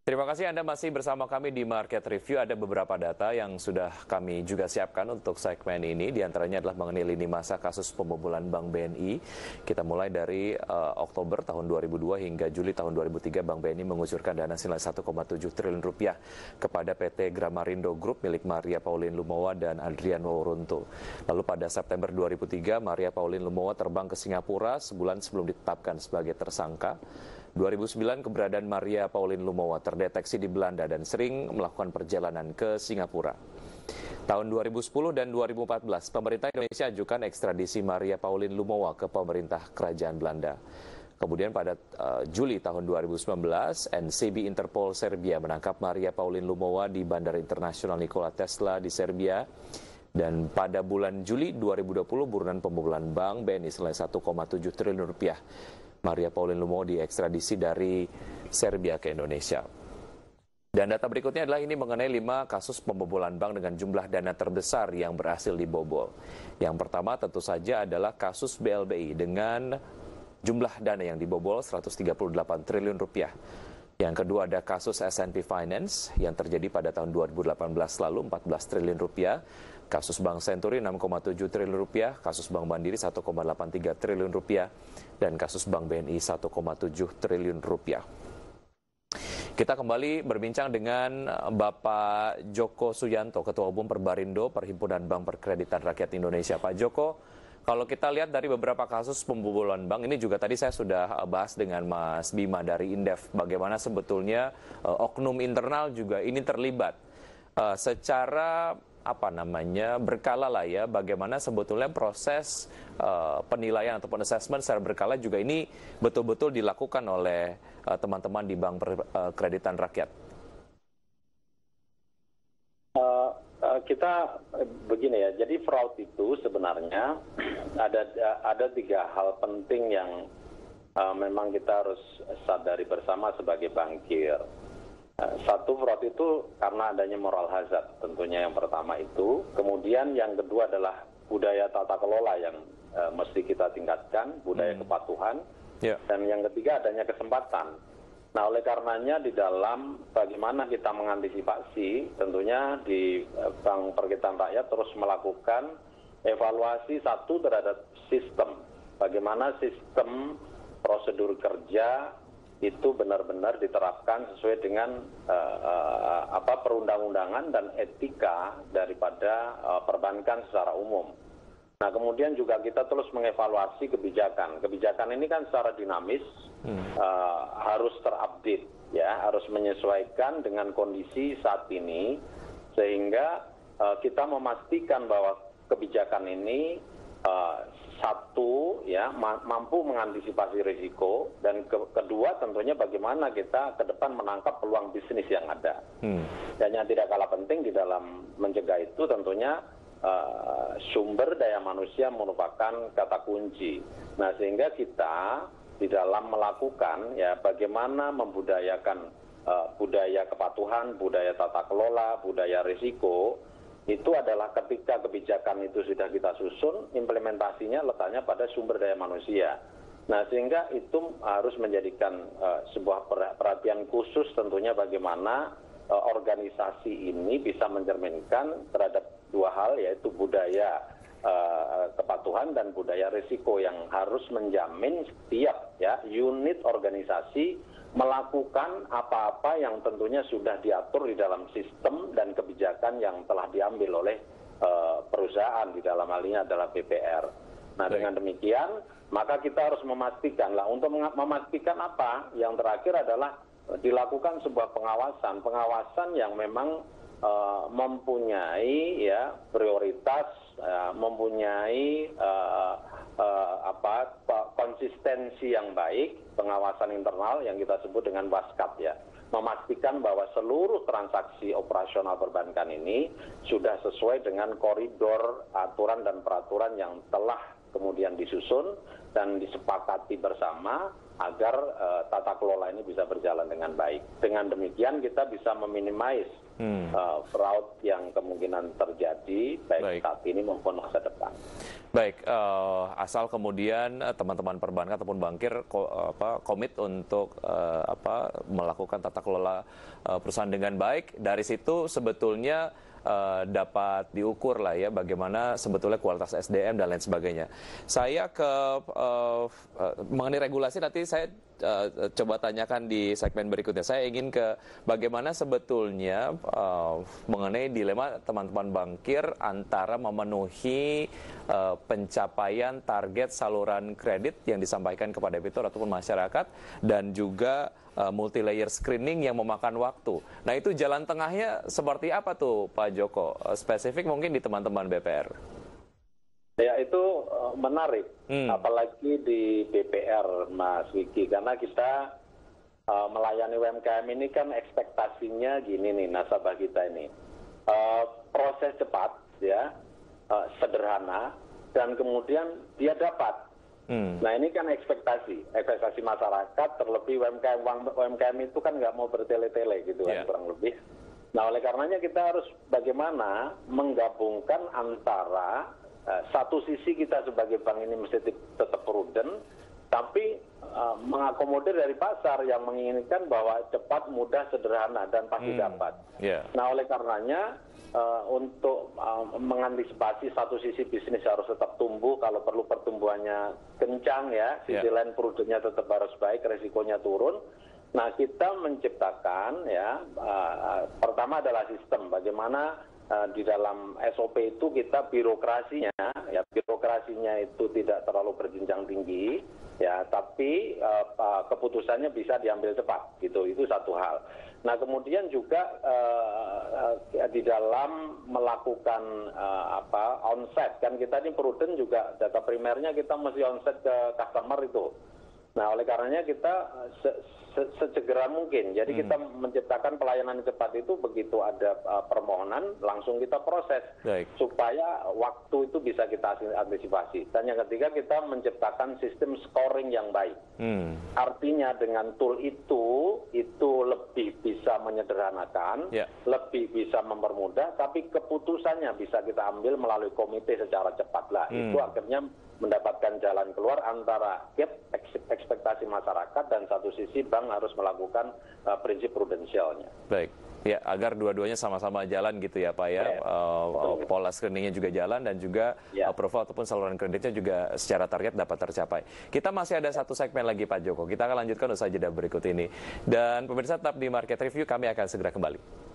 Terima kasih Anda masih bersama kami di Market Review. Ada beberapa data yang sudah kami juga siapkan untuk segmen ini. Di antaranya adalah mengenai lini masa kasus pembobolan Bank BNI. Kita mulai dari Oktober tahun 2002 hingga Juli tahun 2003, Bank BNI mengucurkan dana senilai 1,7 triliun rupiah kepada PT Gramarindo Group milik Maria Pauline Lumowa dan Adrian Wauruntu. Lalu pada September 2003, Maria Pauline Lumowa terbang ke Singapura sebulan sebelum ditetapkan sebagai tersangka. 2009 keberadaan Maria Pauline Lumowa terdeteksi di Belanda dan sering melakukan perjalanan ke Singapura. Tahun 2010 dan 2014, pemerintah Indonesia ajukan ekstradisi Maria Pauline Lumowa ke pemerintah kerajaan Belanda. Kemudian pada Juli tahun 2019, NCB Interpol Serbia menangkap Maria Pauline Lumowa di Bandara Internasional Nikola Tesla di Serbia. Dan pada bulan Juli 2020, buronan pembobolan Bank BNI senilai 1,7 triliun rupiah. Maria Pauline Lumowa diekstradisi dari Serbia ke Indonesia. Dan data berikutnya adalah ini mengenai 5 kasus pembobolan bank dengan jumlah dana terbesar yang berhasil dibobol. Yang pertama tentu saja adalah kasus BLBI dengan jumlah dana yang dibobol 138 triliun rupiah. Yang kedua ada kasus S&P Finance yang terjadi pada tahun 2018 lalu 14 triliun rupiah. Kasus Bank Senturi 6,7 triliun rupiah, kasus Bank Mandiri 1,83 triliun rupiah, dan kasus Bank BNI 1,7 triliun rupiah. Kita kembali berbincang dengan Bapak Joko Suyanto, Ketua Umum Perbarindo, Perhimpunan Bank Perkreditan Rakyat Indonesia. Pak Joko, kalau kita lihat dari beberapa kasus pembobolan bank, ini juga tadi saya sudah bahas dengan Mas Bima dari Indef, bagaimana sebetulnya oknum internal juga ini terlibat. Secara berkala lah ya, bagaimana sebetulnya proses penilaian ataupun assessment secara berkala juga ini betul-betul dilakukan oleh teman-teman di Bank Perkreditan Rakyat. Kita begini ya, jadi fraud itu sebenarnya ada 3 hal penting yang memang kita harus sadari bersama sebagai bankir. Satu, fraud itu karena adanya moral hazard tentunya yang pertama itu. Kemudian yang kedua adalah budaya tata kelola yang mesti kita tingkatkan, budaya kepatuhan. Dan yang ketiga adanya kesempatan. Nah, oleh karenanya di dalam bagaimana kita mengantisipasi, tentunya di Bank Perkreditan Rakyat terus melakukan evaluasi satu terhadap sistem. Bagaimana sistem prosedur kerja itu benar-benar diterapkan sesuai dengan perundang-undangan dan etika daripada perbankan secara umum. Nah, kemudian juga kita terus mengevaluasi kebijakan. Kebijakan ini kan secara dinamis harus terupdate, ya, harus menyesuaikan dengan kondisi saat ini, sehingga kita memastikan bahwa kebijakan ini satu, ya, mampu mengantisipasi risiko, dan kedua tentunya bagaimana kita ke depan menangkap peluang bisnis yang ada. Dan yang tidak kalah penting di dalam mencegah itu tentunya sumber daya manusia merupakan kata kunci. Nah, sehingga kita di dalam melakukan, ya, bagaimana membudayakan budaya kepatuhan, budaya tata kelola, budaya risiko. Itu adalah ketika kebijakan itu sudah kita susun, implementasinya letaknya pada sumber daya manusia. Nah, sehingga itu harus menjadikan sebuah perhatian khusus tentunya bagaimana organisasi ini bisa mencerminkan terhadap 2 hal, yaitu budaya kepatuhan dan budaya risiko yang harus menjamin setiap, ya, unit organisasi melakukan apa-apa yang tentunya sudah diatur di dalam sistem dan kebijakan yang telah diambil oleh perusahaan, di dalam hal ini adalah BPR. Nah, dengan demikian maka kita harus memastikan lah, untuk memastikan apa, yang terakhir adalah dilakukan sebuah pengawasan yang memang mempunyai, ya, prioritas, mempunyai konsistensi yang baik, pengawasan internal yang kita sebut dengan WASCAP, ya, memastikan bahwa seluruh transaksi operasional perbankan ini sudah sesuai dengan koridor aturan dan peraturan yang telah kemudian disusun dan disepakati bersama agar tata kelola ini bisa berjalan dengan baik. Dengan demikian kita bisa meminimais fraud yang kemungkinan terjadi baik saat ini maupun masa depan. Baik, asal kemudian teman-teman perbankan ataupun bankir komit untuk melakukan tata kelola perusahaan dengan baik. Dari situ sebetulnya dapat diukur lah ya bagaimana sebetulnya kualitas SDM dan lain sebagainya. Saya mengenai regulasi nanti saya coba tanyakan di segmen berikutnya. Saya ingin ke bagaimana sebetulnya mengenai dilema teman-teman bankir antara memenuhi pencapaian target saluran kredit yang disampaikan kepada debitur ataupun masyarakat dan juga multi-layer screening yang memakan waktu. Nah itu jalan tengahnya seperti apa tuh Pak Joko? Spesifik mungkin di teman-teman BPR. Ya itu menarik, apalagi di BPR Mas Wiki, karena kita melayani UMKM ini kan ekspektasinya gini nih nasabah kita ini. Proses cepat ya, sederhana, dan kemudian dia dapat. Nah ini kan ekspektasi masyarakat, terlebih UMKM itu kan nggak mau bertele-tele gitu kan kurang lebih. Nah oleh karenanya kita harus bagaimana menggabungkan antara satu sisi kita sebagai bank ini mesti tetap prudent, tapi mengakomodir dari pasar yang menginginkan bahwa cepat, mudah, sederhana dan pasti dapat. Nah oleh karenanya untuk mengantisipasi satu sisi bisnis harus tetap tumbuh, kalau perlu pertumbuhannya kencang ya, sisi lain prudentnya tetap harus baik, resikonya turun. Nah kita menciptakan ya, pertama adalah sistem, bagaimana di dalam SOP itu kita birokrasinya itu tidak terlalu berjenjang tinggi ya, tapi keputusannya bisa diambil cepat gitu, itu satu hal. Nah kemudian juga di dalam melakukan onset, kan kita ini prudent juga, data primernya kita mesti onset ke customer itu. Nah oleh karenanya kita sesegera mungkin, jadi kita menciptakan pelayanan cepat itu begitu ada permohonan langsung kita proses. Supaya waktu itu bisa kita antisipasi. Dan yang ketiga kita menciptakan sistem scoring yang baik. Artinya dengan tool itu lebih bisa menyederhanakan, lebih bisa mempermudah, tapi keputusannya bisa kita ambil melalui komite secara cepat lah. Itu akhirnya mendapatkan jalan keluar antara gap ekspektasi masyarakat dan satu sisi bank harus melakukan prinsip prudensialnya. Baik, ya agar dua-duanya sama-sama jalan gitu ya Pak ya. Pola screeningnya juga jalan dan juga approval ataupun saluran kreditnya juga secara target dapat tercapai. Kita masih ada satu segmen lagi Pak Joko. Kita akan lanjutkan usai jeda berikut ini. Dan pemirsa tetap di Market Review, kami akan segera kembali.